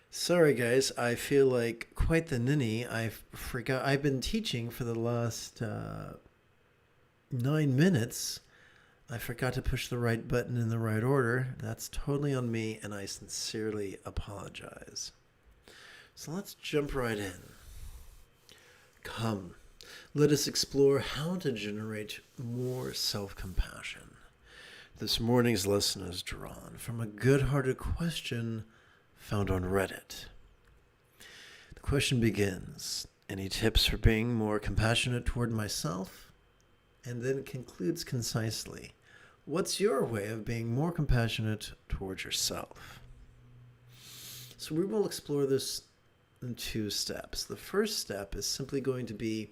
Sorry, guys. I feel like quite the ninny. I've been teaching for the last 9 minutes. I forgot to push the right button in the right order. That's totally on me, and I sincerely apologize. So let's jump right in. Come, let us explore how to generate more self-compassion. This morning's lesson is drawn from a good-hearted question found on Reddit. The question begins, any tips for being more compassionate toward myself? And then concludes concisely, what's your way of being more compassionate towards yourself? So we will explore this in 2 steps. The first step is simply going to be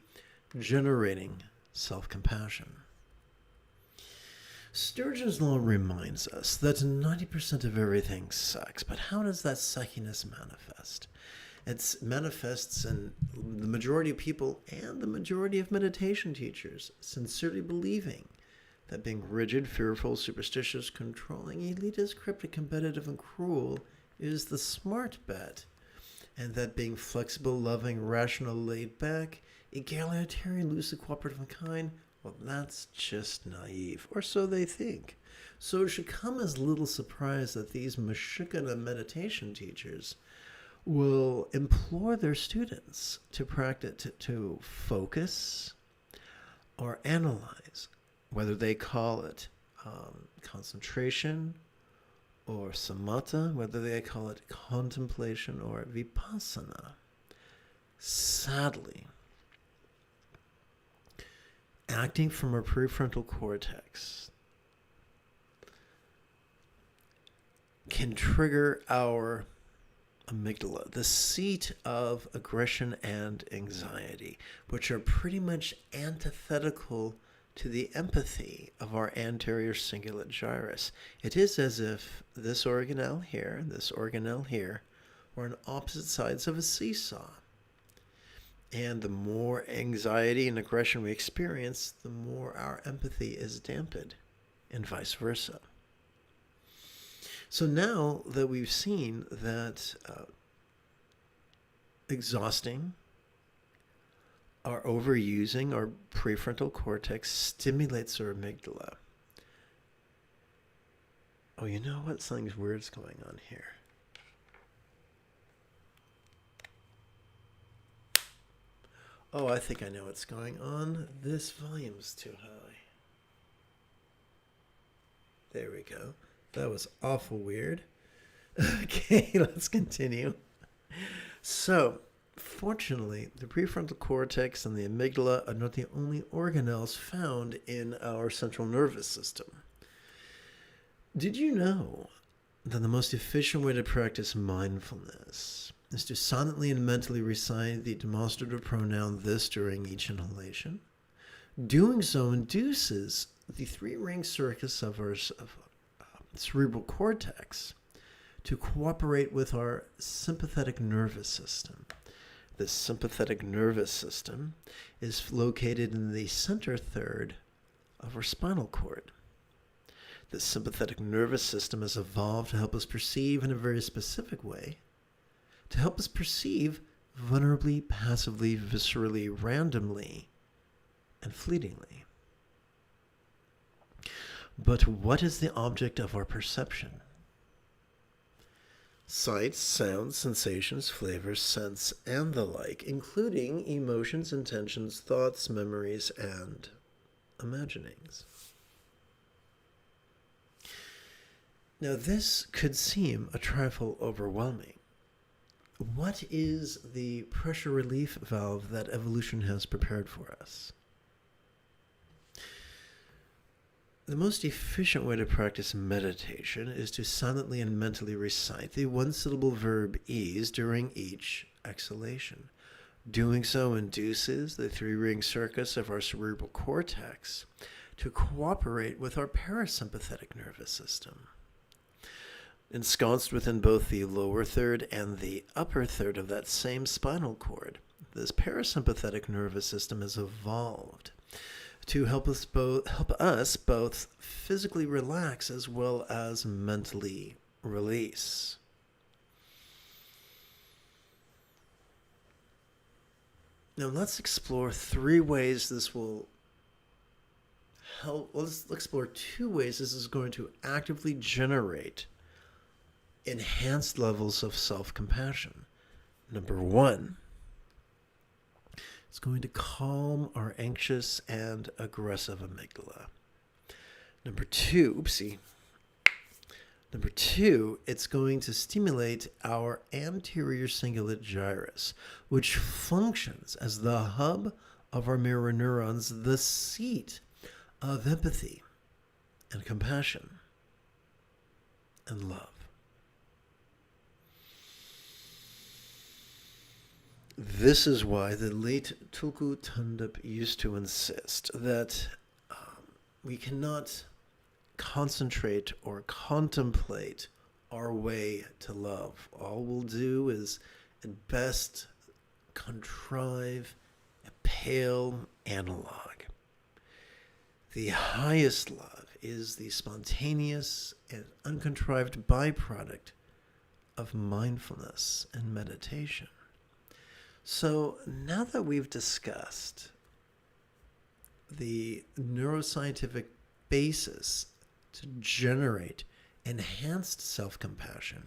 generating self-compassion. Sturgeon's Law reminds us that 90% of everything sucks, but how does that suckiness manifest? It manifests in the majority of people and the majority of meditation teachers sincerely believing that being rigid, fearful, superstitious, controlling, elitist, cryptic, competitive, and cruel is the smart bet, and that being flexible, loving, rational, laid back, egalitarian, lucid, cooperative, and kind, well, that's just naive, or so they think. So it should come as little surprise that these Mashukana meditation teachers will implore their students to practice, to focus or analyze, whether they call it concentration or samatha, whether they call it contemplation or vipassana. Sadly, acting from our prefrontal cortex can trigger our amygdala, the seat of aggression and anxiety, which are pretty much antithetical to the empathy of our anterior cingulate gyrus. It is as if this organelle here and this organelle here were on opposite sides of a seesaw. And the more anxiety and aggression we experience, the more our empathy is dampened, and vice versa. So now that we've seen that exhausting or overusing our prefrontal cortex stimulates our amygdala. Oh, you know what? Something weird's going on here. Oh, I think I know what's going on. This volume's too high. There we go. That was awful weird. Okay, let's continue. So, fortunately, the prefrontal cortex and the amygdala are not the only organelles found in our central nervous system. Did you know that the most efficient way to practice mindfulness is to silently and mentally recite the demonstrative pronoun this during each inhalation? Doing so induces the 3-ring circus of our cerebral cortex to cooperate with our sympathetic nervous system. The sympathetic nervous system is located in the center third of our spinal cord. The sympathetic nervous system has evolved to help us perceive in a very specific way, to help us perceive vulnerably, passively, viscerally, randomly, and fleetingly. But what is the object of our perception? Sights, sounds, sensations, flavors, scents, and the like, including emotions, intentions, thoughts, memories, and imaginings. Now, this could seem a trifle overwhelming. What is the pressure relief valve that evolution has prepared for us? The most efficient way to practice meditation is to silently and mentally recite the 1-syllable verb ease during each exhalation. Doing so induces the 3-ring circus of our cerebral cortex to cooperate with our parasympathetic nervous system. Ensconced within both the lower third and the upper third of that same spinal cord, this parasympathetic nervous system has evolved to help us both physically relax as well as mentally release. Now let's explore 3 ways this will help. Let's explore 2 ways this is going to actively generate enhanced levels of self-compassion. Number 1, it's going to calm our anxious and aggressive amygdala. Number 2, Number 2, it's going to stimulate our anterior cingulate gyrus, which functions as the hub of our mirror neurons, the seat of empathy and compassion and love. This is why the late Tulku Thondup used to insist that we cannot concentrate or contemplate our way to love. All we'll do is, at best, contrive a pale analog. The highest love is the spontaneous and uncontrived byproduct of mindfulness and meditation. So now that we've discussed the neuroscientific basis to generate enhanced self-compassion,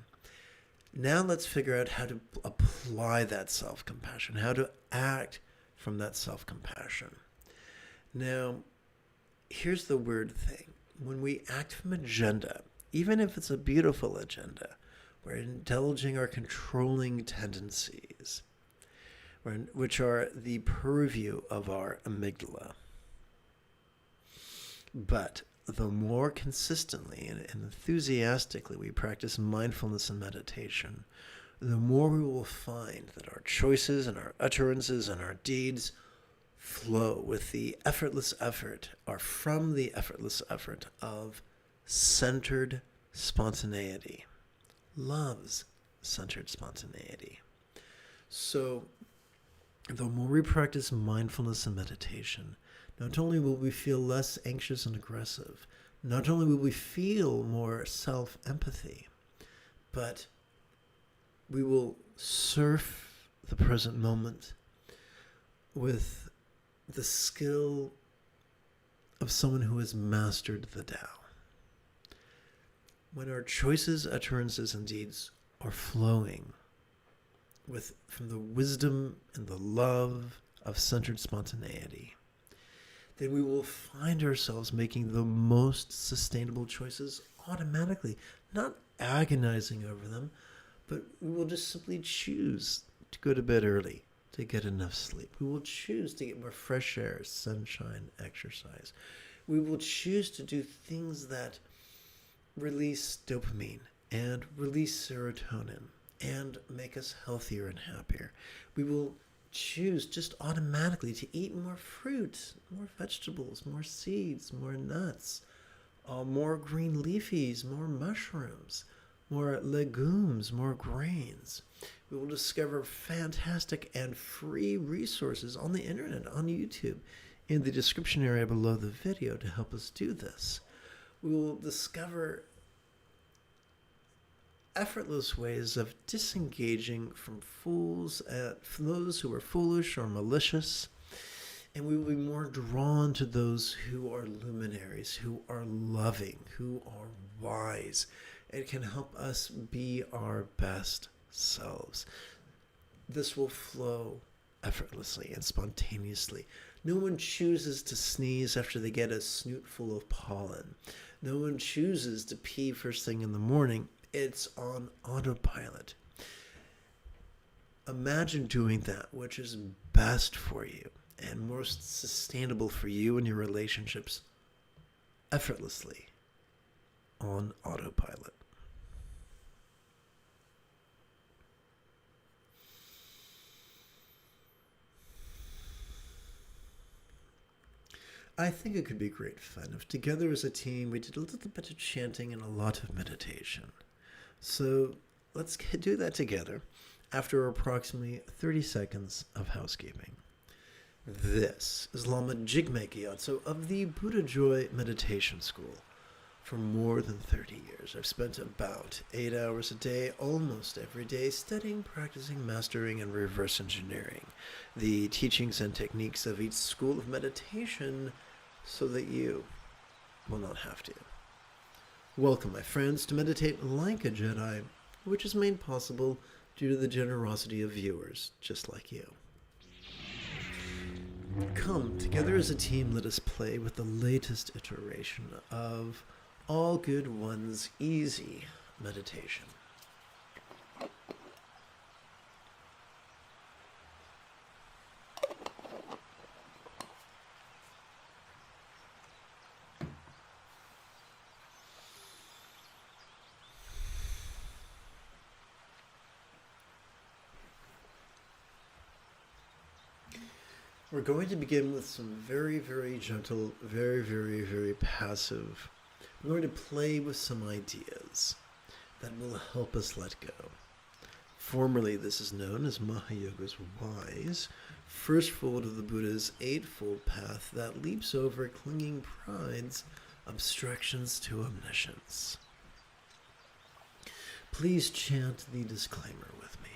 now let's figure out how to apply that self-compassion, how to act from that self-compassion. Now, here's the weird thing. When we act from agenda, even if it's a beautiful agenda, we're indulging our controlling tendencies, which are the purview of our amygdala. But the more consistently and enthusiastically we practice mindfulness and meditation, the more we will find that our choices and our utterances and our deeds flow with the effortless effort, or from the effortless effort of centered spontaneity. Love's centered spontaneity. So the more we practice mindfulness and meditation, not only will we feel less anxious and aggressive, not only will we feel more self-empathy, but we will surf the present moment with the skill of someone who has mastered the Tao. When our choices, utterances, and deeds are flowing from the wisdom and the love of centered spontaneity, then we will find ourselves making the most sustainable choices automatically, not agonizing over them, but we will just simply choose to go to bed early, to get enough sleep. We will choose to get more fresh air, sunshine, exercise. We will choose to do things that release dopamine and release serotonin and make us healthier and happier. We will choose just automatically to eat more fruit, more vegetables, more seeds, more nuts, more green leafies, more mushrooms, more legumes, more grains. We will discover fantastic and free resources on the internet, on YouTube, in the description area below the video to help us do this. We will discover effortless ways of disengaging from from those who are foolish or malicious, and we will be more drawn to those who are luminaries, who are loving, who are wise, and can help us be our best selves. This will flow effortlessly and spontaneously. No one chooses to sneeze after they get a snoot full of pollen. No one chooses to pee first thing in the morning. It's on autopilot. Imagine doing that which is best for you and most sustainable for you and your relationships effortlessly on autopilot. I think it could be great fun if together as a team we did a little bit of chanting and a lot of meditation. So let's do that together after approximately 30 seconds of housekeeping. This is Lama Jigme Gyatso of the Buddha Joy Meditation School for more than 30 years. years, I've spent about 8 hours a day, almost every day, studying, practicing, mastering, and reverse engineering the teachings and techniques of each school of meditation so that you will not have to. Welcome, my friends, to Meditate Like a Jedi, which is made possible due to the generosity of viewers just like you. Come, together as a team, let us play with the latest iteration of All Good One's Easy Meditation. We're going to begin with some very, very gentle, very, very, very passive. We're going to play with some ideas that will help us let go. Formerly, this is known as Mahayoga's wise, first fold of the Buddha's eightfold path that leaps over clinging pride's obstructions to omniscience. Please chant the disclaimer with me.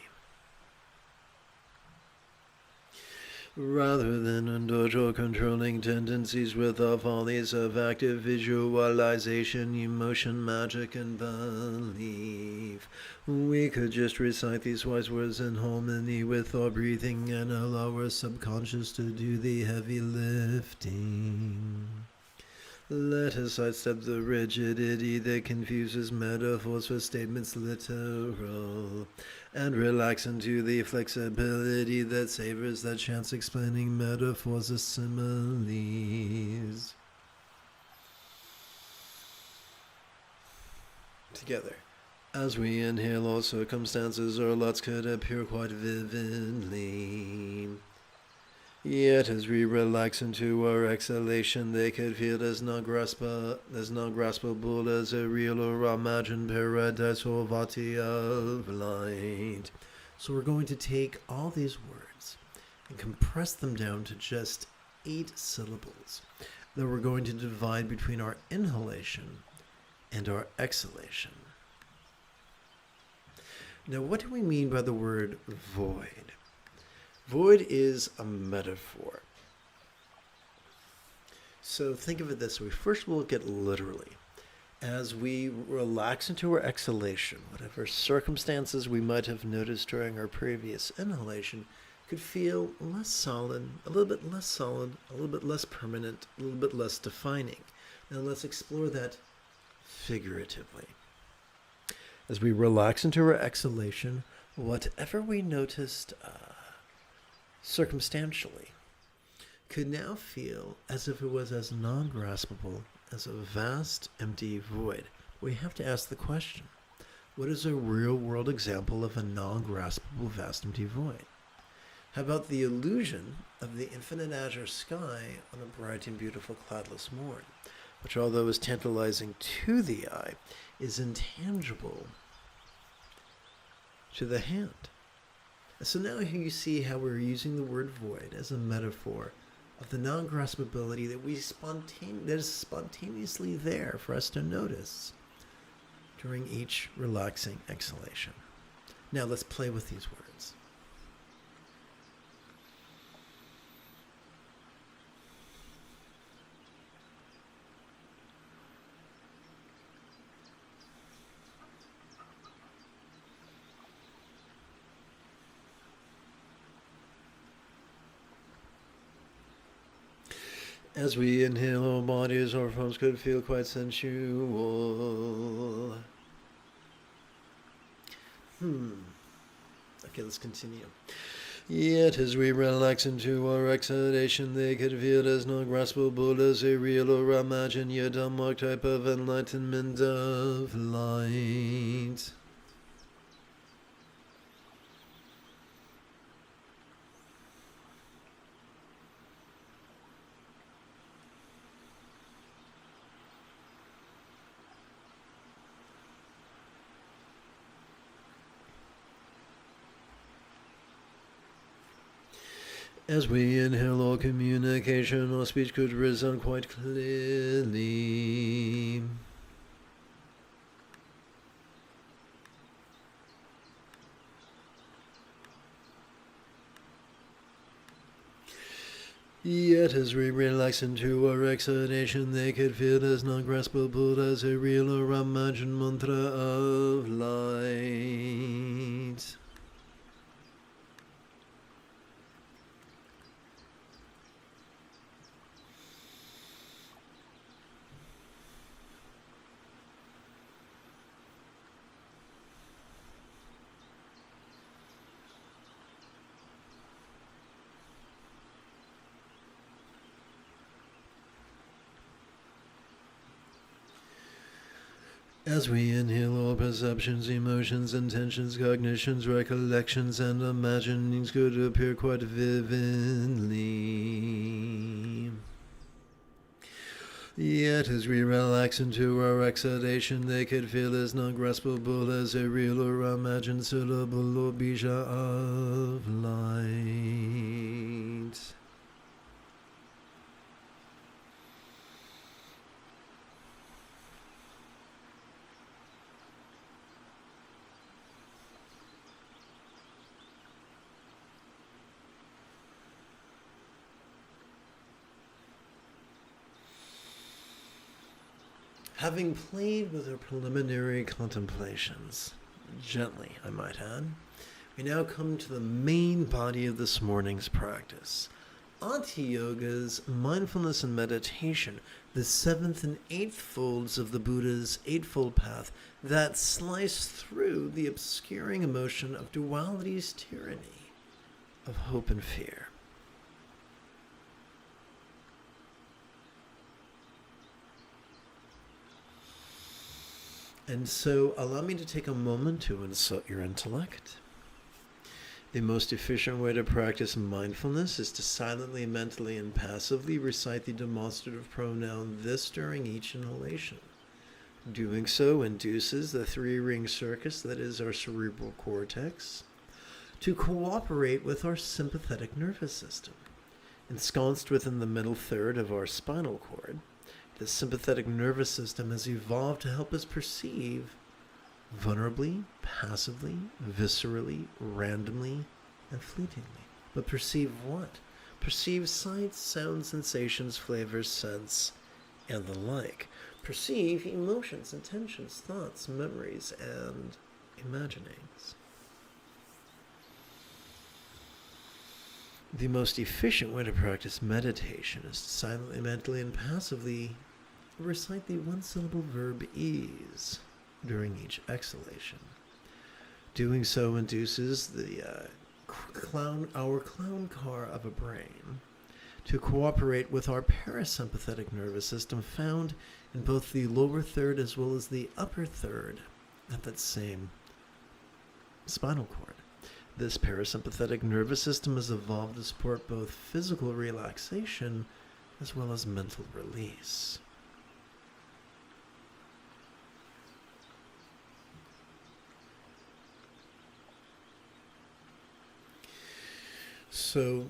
Rather than indulge or controlling tendencies with the follies of active visualization, emotion, magic, and belief, we could just recite these wise words in harmony with our breathing and allow our subconscious to do the heavy lifting. Let us sidestep the rigidity that confuses metaphors for statements literal, and relax into the flexibility that savors that chance explaining metaphors as similes. Together, as we inhale, all circumstances or lots could appear quite vividly. Yet as we relax into our exhalation, they could feel as non-graspable as a real or imagined paradise or vati of light. So we're going to take all these words and compress them down to just 8 syllables that we're going to divide between our inhalation and our exhalation. Now, what do we mean by the word void? Void is a metaphor. So think of it this way. First, we'll look at literally. As we relax into our exhalation, whatever circumstances we might have noticed during our previous inhalation could feel less solid, a little bit less solid, a little bit less permanent, a little bit less defining. Now let's explore that figuratively. As we relax into our exhalation, whatever we noticed circumstantially could now feel as if it was as non-graspable as a vast empty void. We have to ask the question, what is a real-world example of a non-graspable vast empty void? How about the illusion of the infinite azure sky on a bright and beautiful cloudless morn, which, although is tantalizing to the eye, is intangible to the hand? So now here you see how we're using the word void as a metaphor of the non-graspability that is spontaneously there for us to notice during each relaxing exhalation. Now let's play with these words. As we inhale, our bodies, our forms could feel quite sensual. Okay, let's continue. Yet as we relax into our exhalation, they could feel as non-graspable as a real or imagined yet unmarked type of enlightenment of light. As we inhale, all communication or speech could resound quite clearly. Yet as we relax into our exhalation, they could feel as non-graspable as a real or imagined mantra of light. As we inhale, all perceptions, emotions, intentions, cognitions, recollections, and imaginings could appear quite vividly. Yet as we relax into our exhalation, they could feel as non-graspable as a real or imagined syllable or bija of light. Having played with our preliminary contemplations, gently I might add, we now come to the main body of this morning's practice. Ati Yoga's mindfulness and meditation, the seventh and eighth folds of the Buddha's Eightfold Path that slice through the obscuring emotion of duality's tyranny, of hope and fear. And so allow me to take a moment to insult your intellect. The most efficient way to practice mindfulness is to silently, mentally, and passively recite the demonstrative pronoun this during each inhalation. Doing so induces the three-ring circus that is our cerebral cortex to cooperate with our sympathetic nervous system. Ensconced within the middle third of our spinal cord, the sympathetic nervous system has evolved to help us perceive vulnerably, passively, viscerally, randomly, and fleetingly. But perceive what? Perceive sights, sounds, sensations, flavors, scents, and the like. Perceive emotions, intentions, thoughts, memories, and imaginings. The most efficient way to practice meditation is to silently, mentally, and passively recite the one-syllable verb ease during each exhalation. Doing so induces our clown car of a brain to cooperate with our parasympathetic nervous system found in both the lower third as well as the upper third of that same spinal cord. This parasympathetic nervous system has evolved to support both physical relaxation as well as mental release. So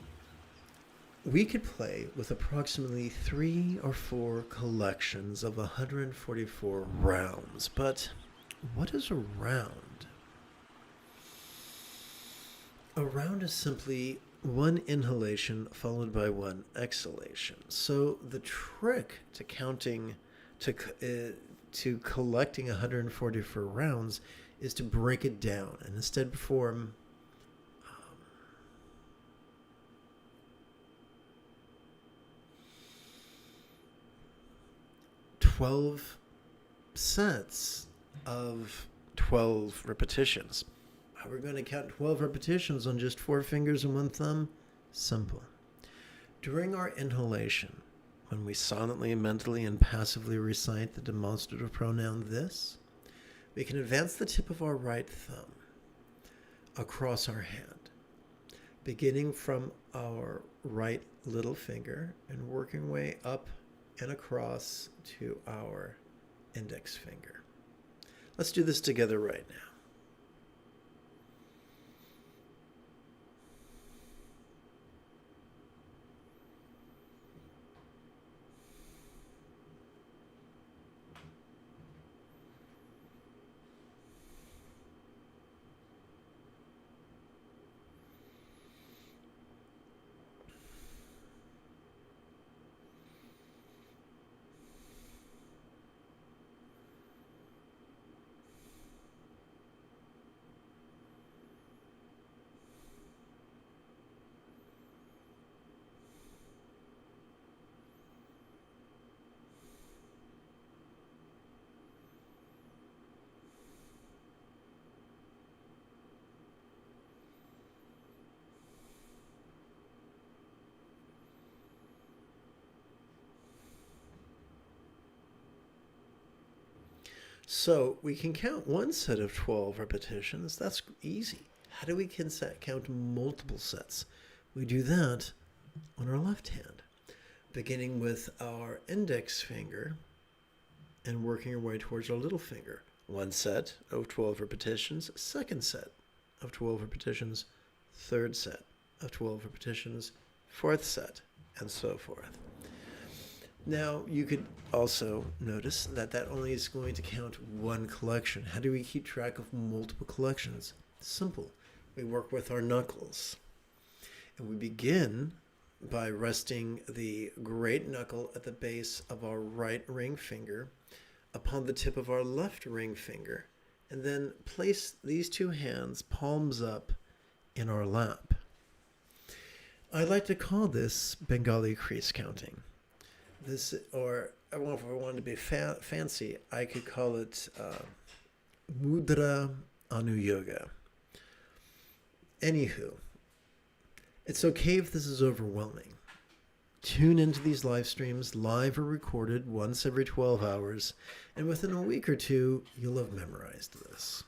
we could play with approximately 3 or 4 collections of 144 rounds, but what is a round? A round is simply one inhalation followed by one exhalation. So the trick to collecting 144 rounds is to break it down and instead perform 12 sets of 12 repetitions. How are we going to count 12 repetitions on just 4 fingers and 1 thumb? Simple. During our inhalation, when we silently, mentally, and passively recite the demonstrative pronoun this, we can advance the tip of our right thumb across our hand, beginning from our right little finger and working way up and across to our index finger. Let's do this together right now. So we can count one set of 12 repetitions. That's easy. How do we count multiple sets? We do that on our left hand, beginning with our index finger and working our way towards our little finger. One set of 12 repetitions, second set of 12 repetitions, third set of 12 repetitions, fourth set, and so forth. Now, you could also notice that that only is going to count one collection. How do we keep track of multiple collections? Simple. We work with our knuckles. And we begin by resting the great knuckle at the base of our right ring finger upon the tip of our left ring finger, and then place these two hands palms up in our lap. I like to call this Bengali crease counting. This, or if I wanted to be fancy, I could call it Mudra Anuyoga. Anywho, it's okay if this is overwhelming. Tune into these live streams, live or recorded, once every 12 hours, and within a week or two, you'll have memorized this.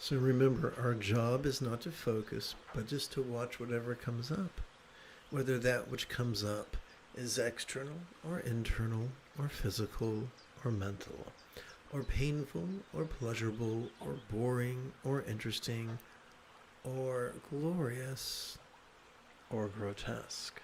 So remember, our job is not to focus, but just to watch whatever comes up. Whether that which comes up is external or internal or physical or mental, or painful or pleasurable or boring or interesting or glorious or grotesque.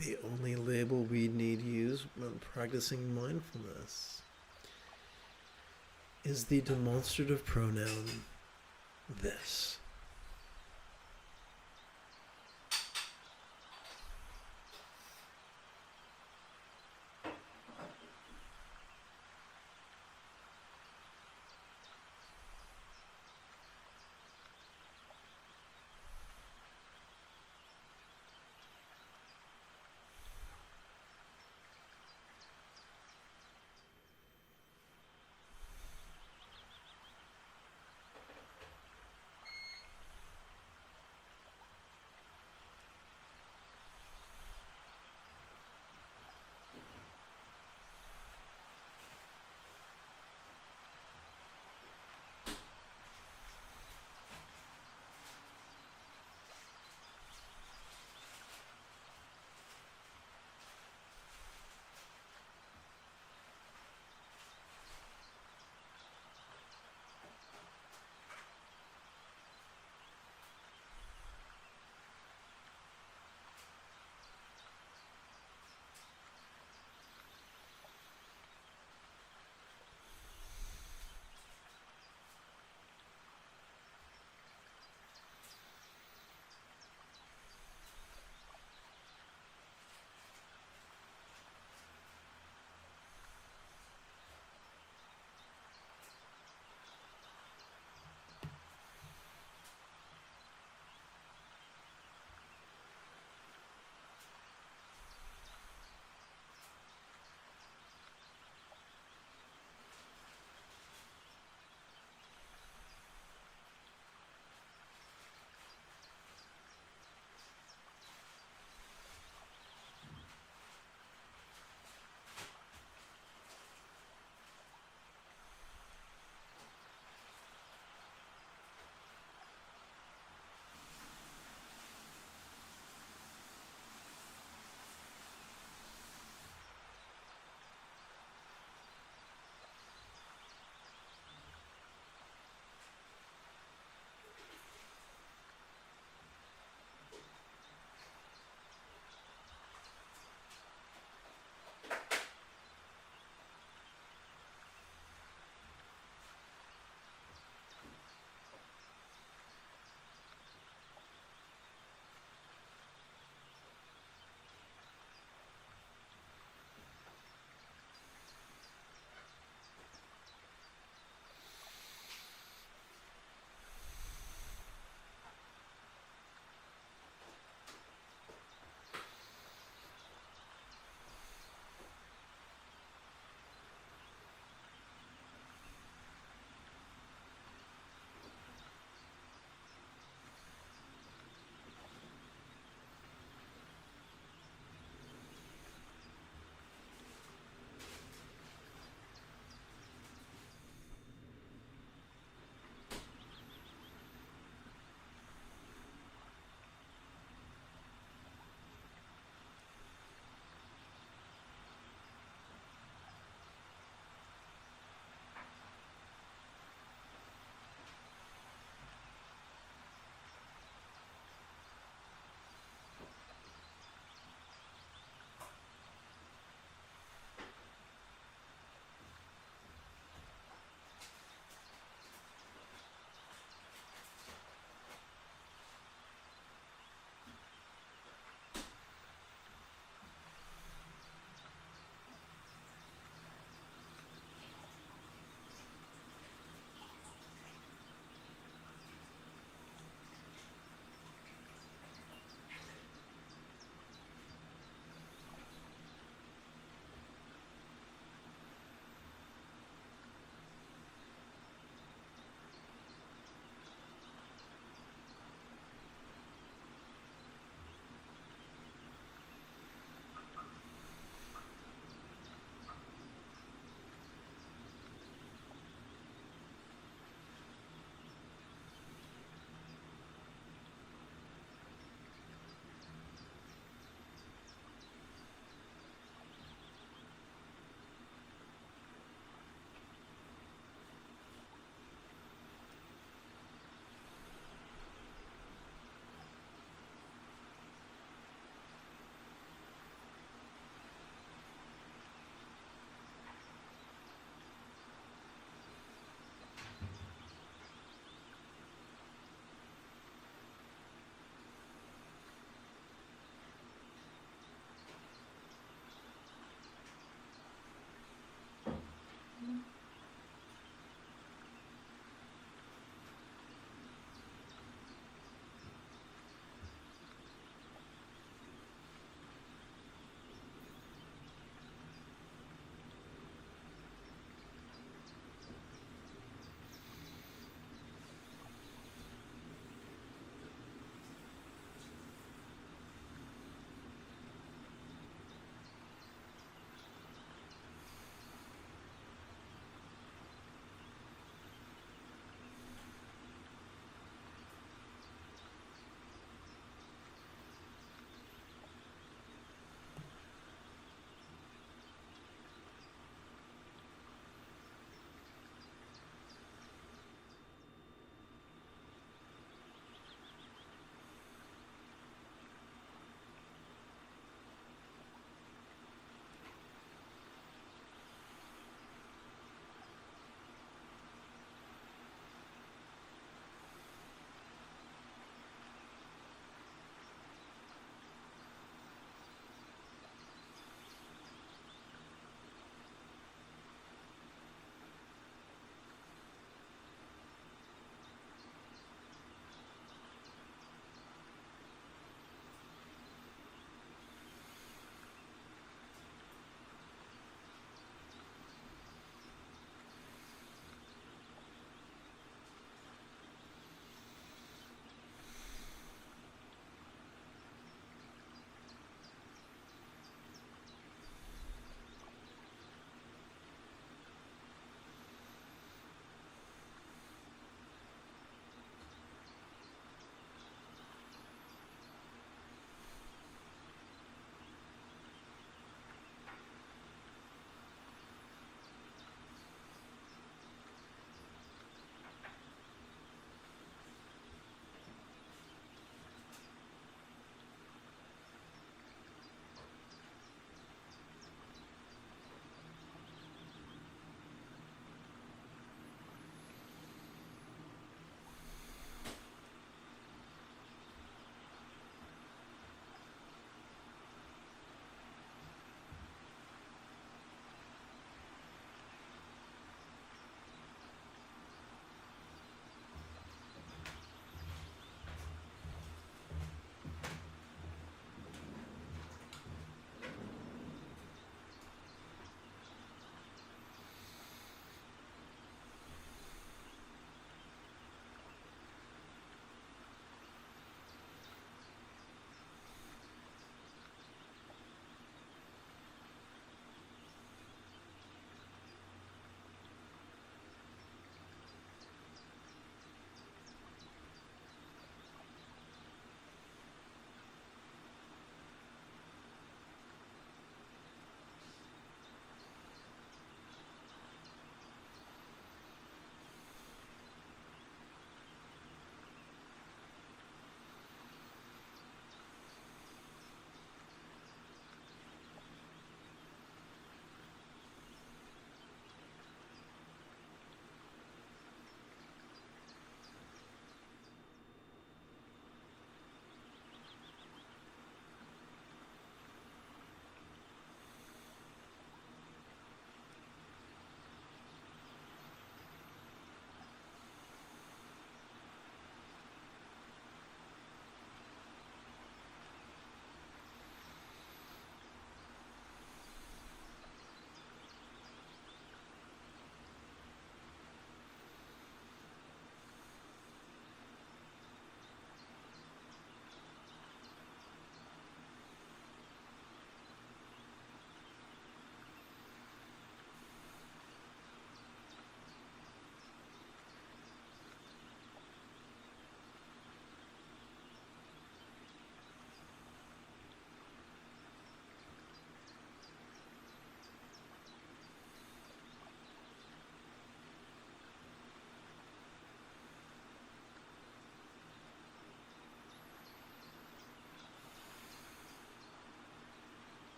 The only label we need use when practicing mindfulness is the demonstrative pronoun this.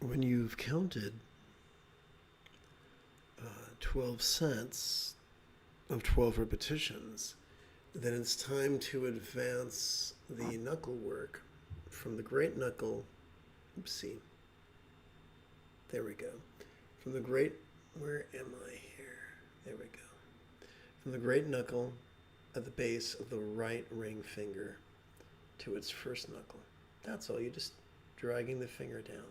when you've counted 12 sets of 12 repetitions, then it's time to advance the knuckle work from the great knuckle. Oopsie. There we go. From the great, where am I here? There we go. From the great knuckle at the base of the right ring finger to its first knuckle. That's all. You're just dragging the finger down.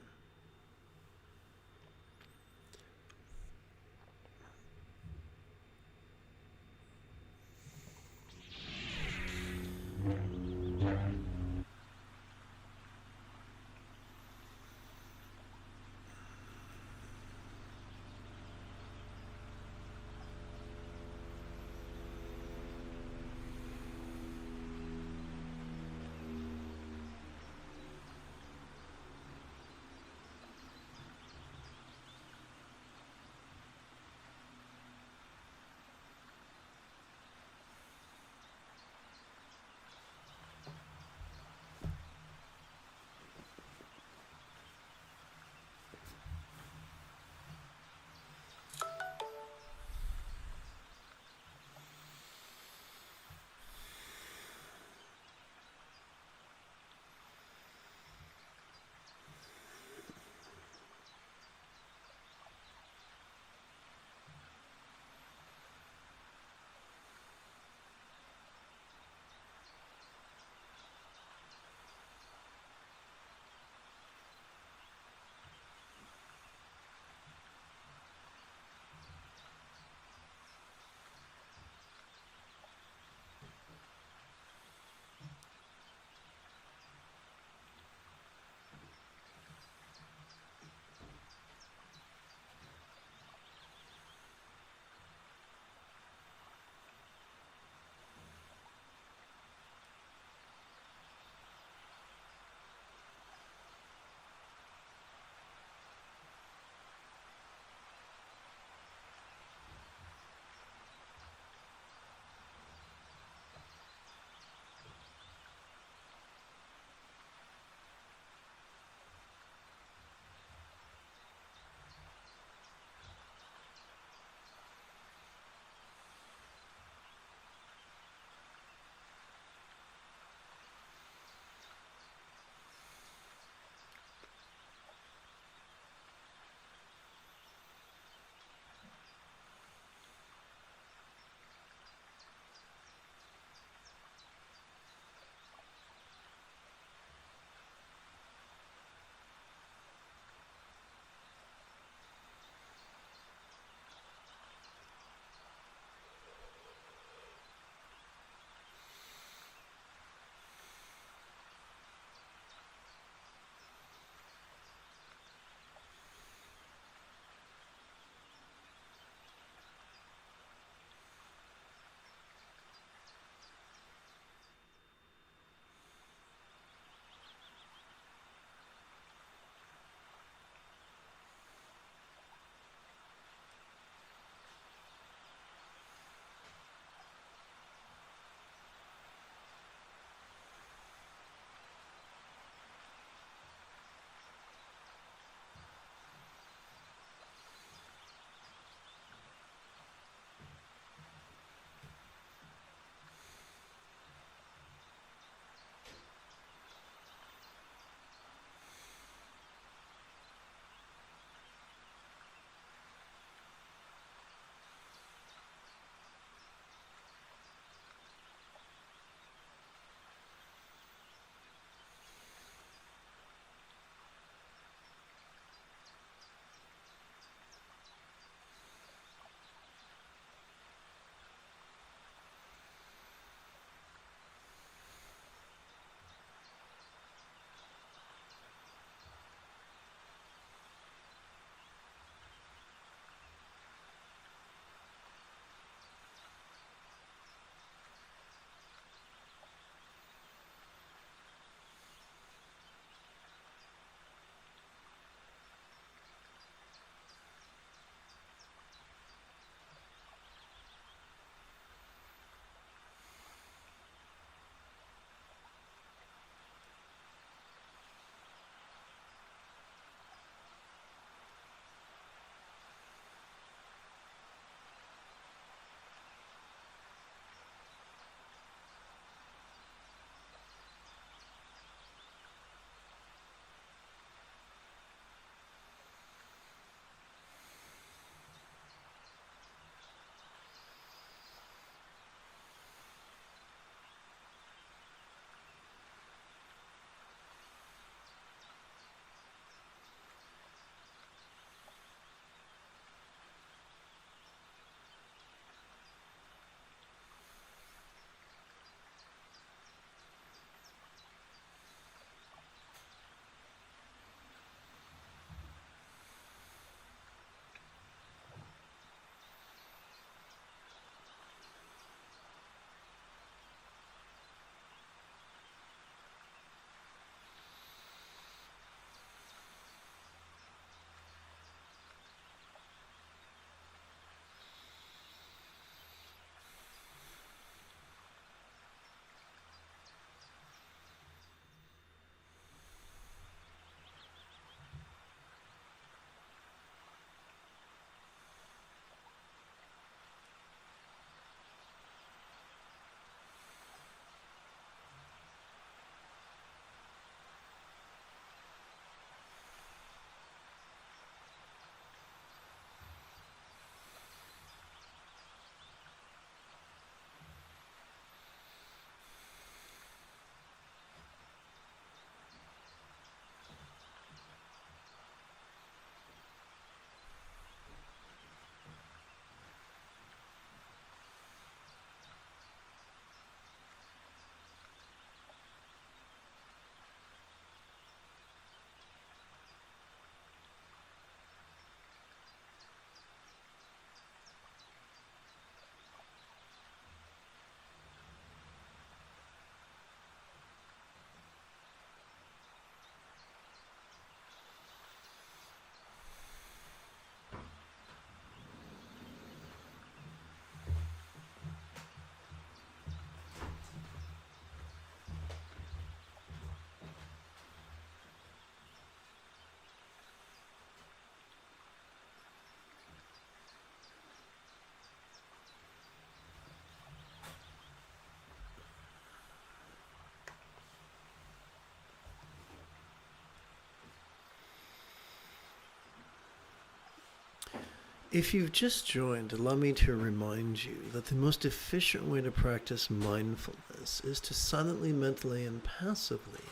If you've just joined, allow me to remind you that the most efficient way to practice mindfulness is to silently, mentally, and passively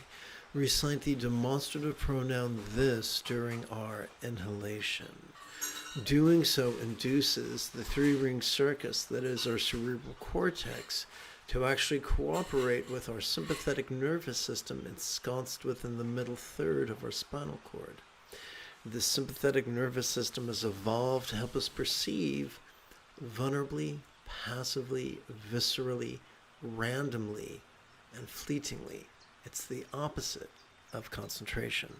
recite the demonstrative pronoun this during our inhalation. Doing so induces the three-ring circus, that is our cerebral cortex, to actually cooperate with our sympathetic nervous system ensconced within the middle third of our spinal cord. The sympathetic nervous system has evolved to help us perceive vulnerably, passively, viscerally, randomly, and fleetingly. It's the opposite of concentration.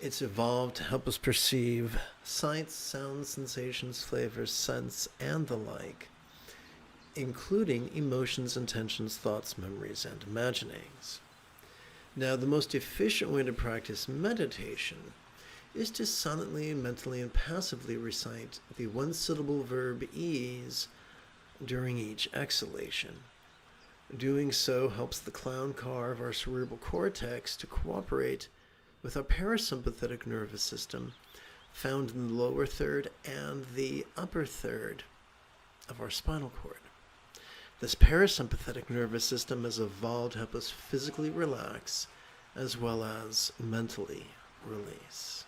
It's evolved to help us perceive sights, sounds, sensations, flavors, scents, and the like, including emotions, intentions, thoughts, memories, and imaginings. Now, the most efficient way to practice meditation is to silently, mentally, and passively recite the one-syllable verb ease during each exhalation. Doing so helps the clown car of our cerebral cortex to cooperate with our parasympathetic nervous system found in the lower third and the upper third of our spinal cord. This parasympathetic nervous system has evolved to help us physically relax as well as mentally release.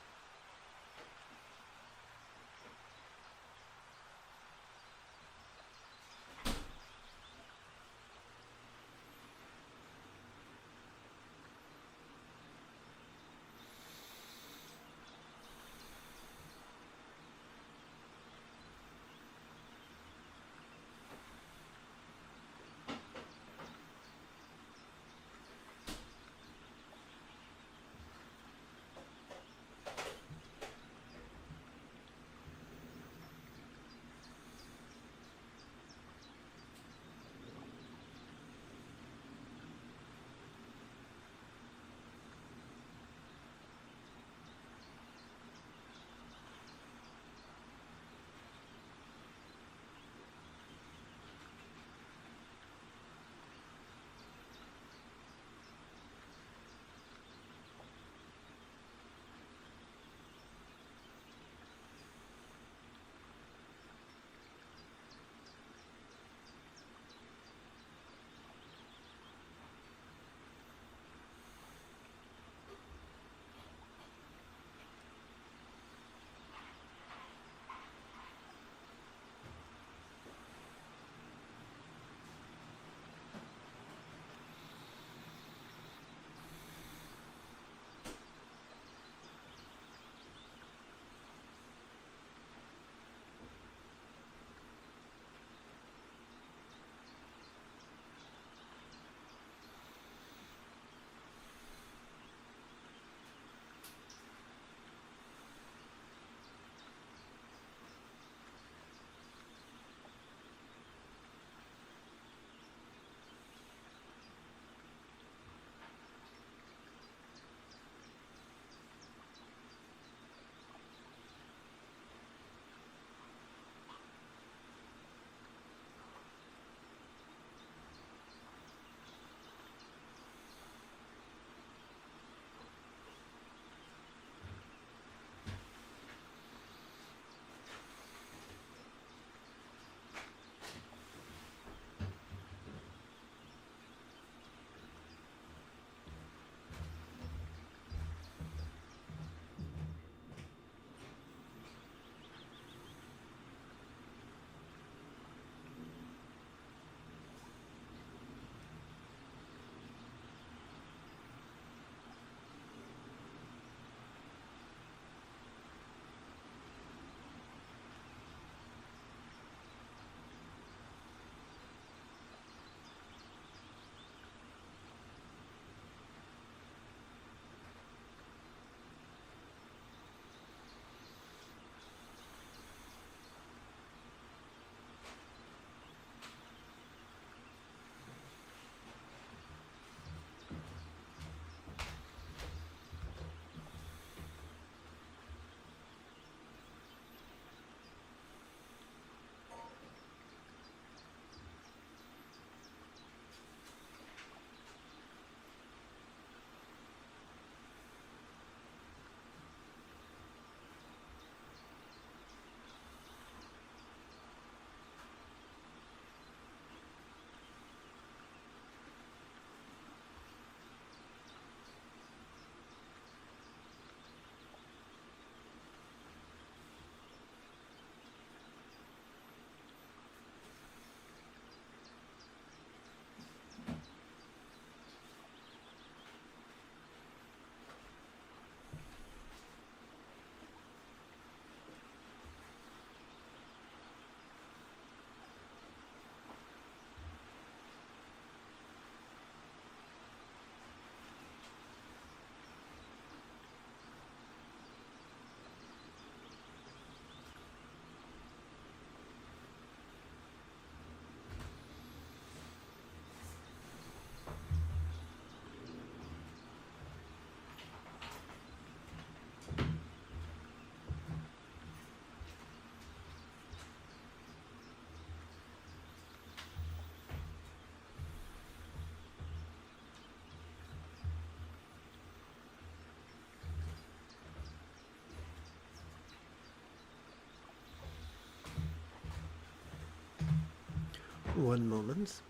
One moment.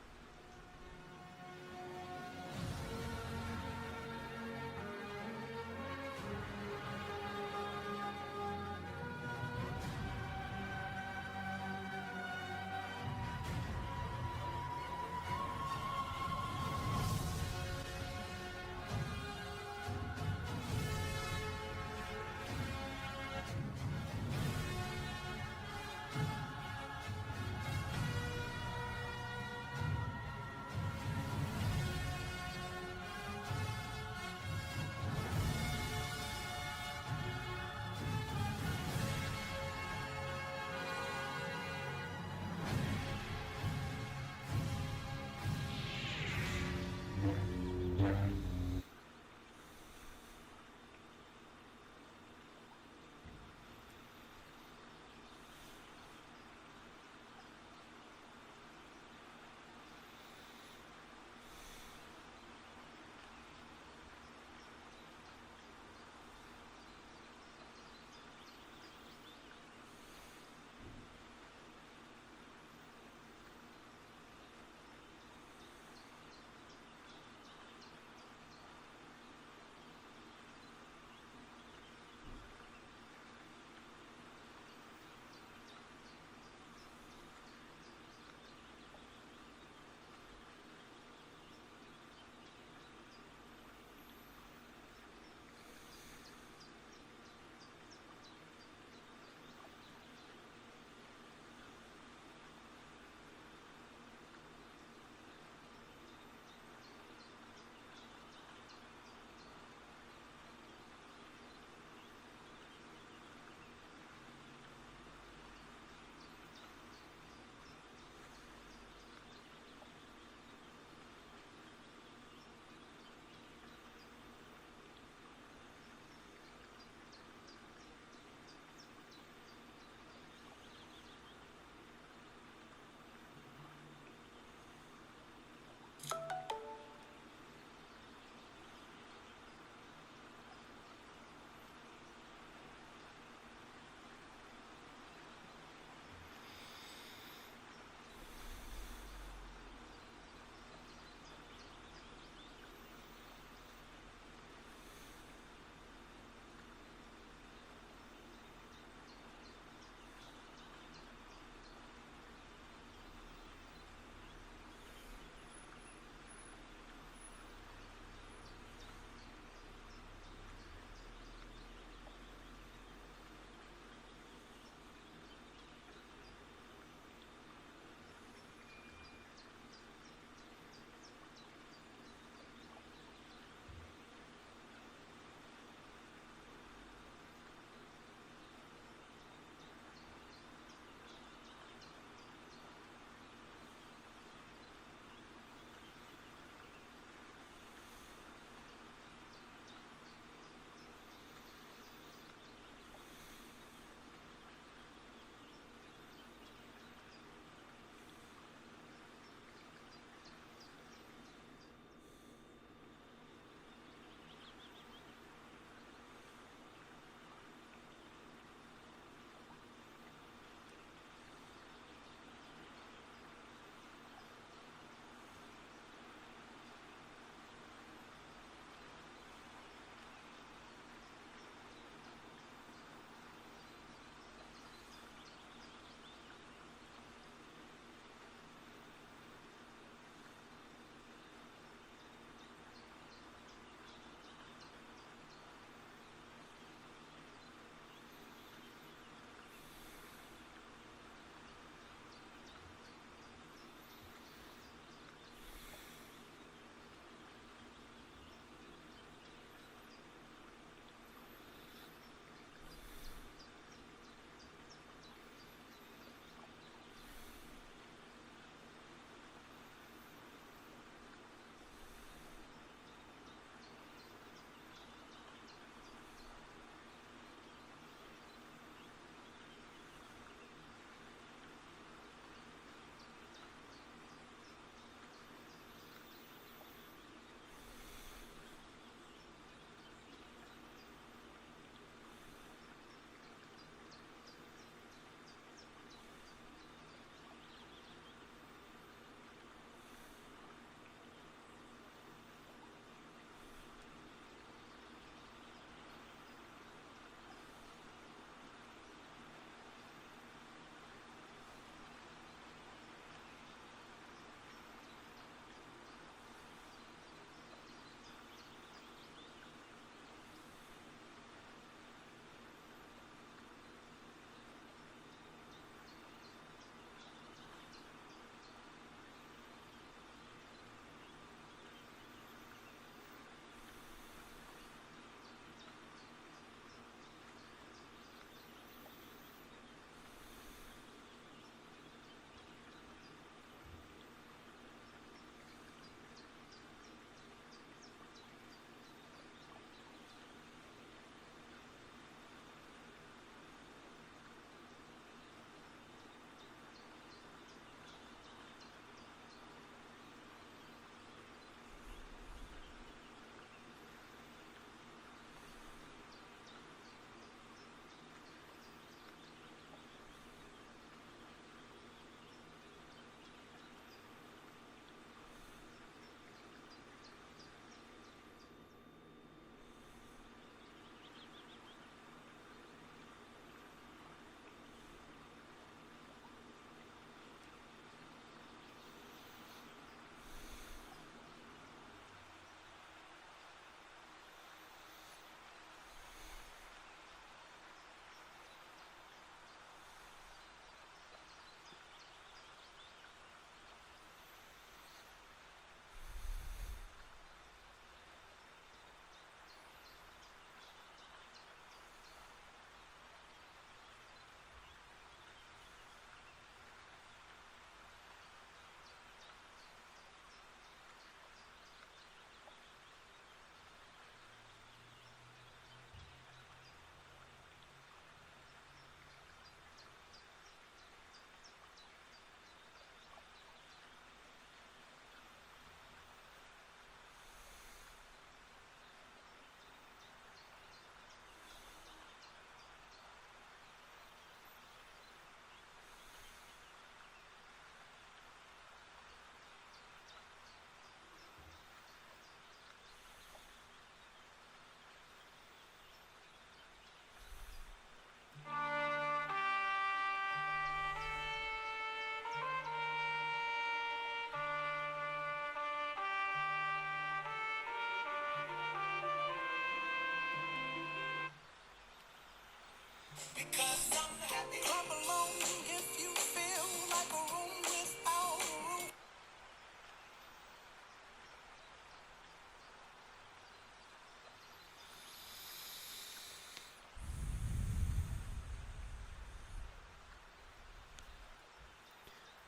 Because I'm happy. Clap along if you feel like a room without a roof.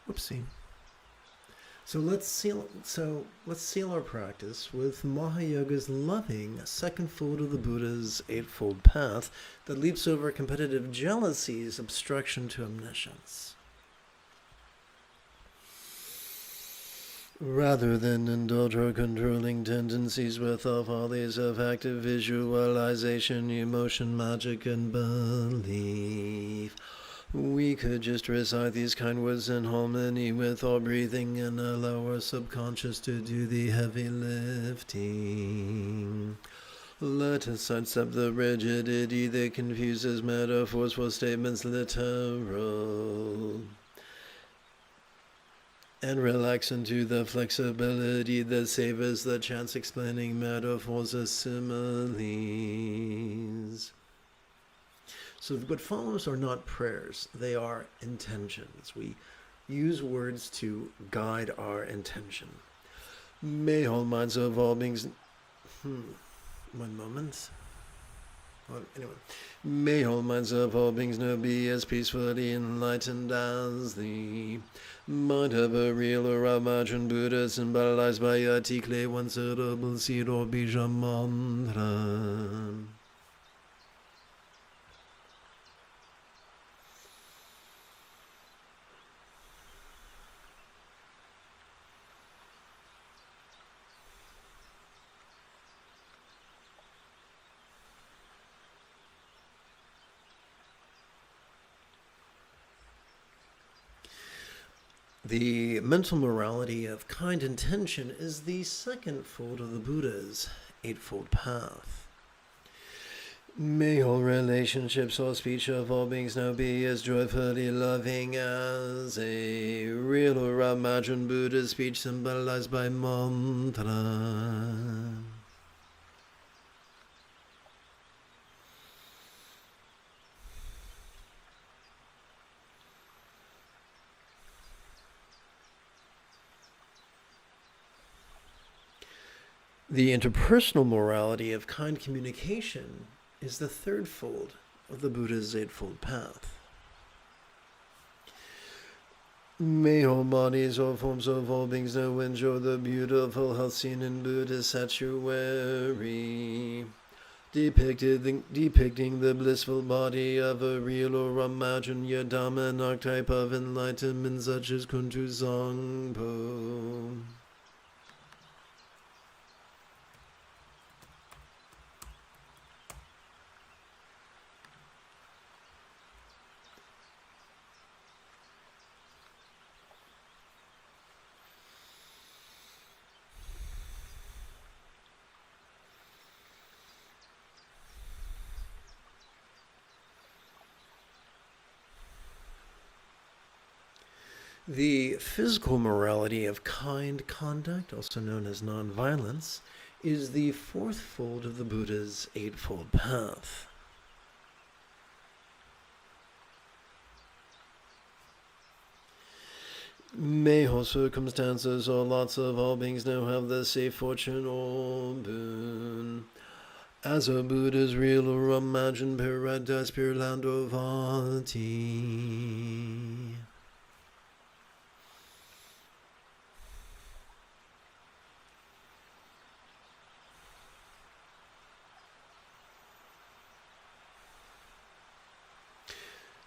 Whoopsie. So let's seal our practice with Mahayoga's loving second fold of the Buddha's Eightfold Path that leaps over competitive jealousy's obstruction to omniscience. Rather than indulge our controlling tendencies with our follies of active visualization, emotion, magic, and belief, we could just recite these kind words in harmony with our breathing and allow our subconscious to do the heavy lifting. Let us sidestep the rigidity that confuses metaphors for statements literal, and relax into the flexibility that savors the chance explaining metaphors as similes. So what follows are not prayers, they are intentions. We use words to guide our intention. May all minds of all beings... One moment. Well, anyway. May all minds of all beings now be as peacefully enlightened as the mind of a real or imagined Buddha symbolized by a tikle, one syllable seed or bija mantra. The mental morality of kind intention is the second fold of the Buddha's Eightfold Path. May all relationships or speech of all beings now be as joyfully loving as a real or imagined Buddha speech symbolized by mantra. The interpersonal morality of kind communication is the third fold of the Buddha's Eightfold Path. May all bodies or forms of all beings now enjoy the beautiful health seen in Buddha's sanctuary, depicting the blissful body of a real or imagined Yadama, an archetype of enlightenment such as Kuntu Zangpo. The physical morality of kind conduct, also known as nonviolence, is the fourth fold of the Buddha's Eightfold Path. May all circumstances or lots of all beings now have the safe fortune or boon, as a Buddha's real or imagined paradise, pure land of Ati.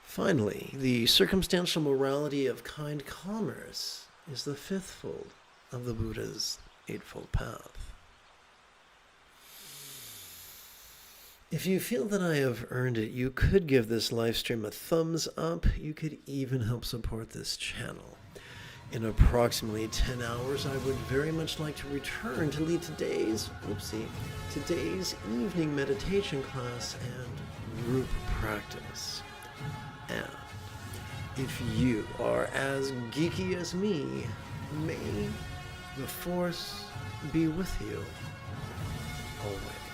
Finally, the circumstantial morality of kind commerce is the fifth fold of the Buddha's Eightfold Path. If you feel that I have earned it, you could give this live stream a thumbs up. You could even help support this channel. In approximately 10 hours, I would very much like to return to lead today's evening meditation class and group practice. And if you are as geeky as me, may the Force be with you always.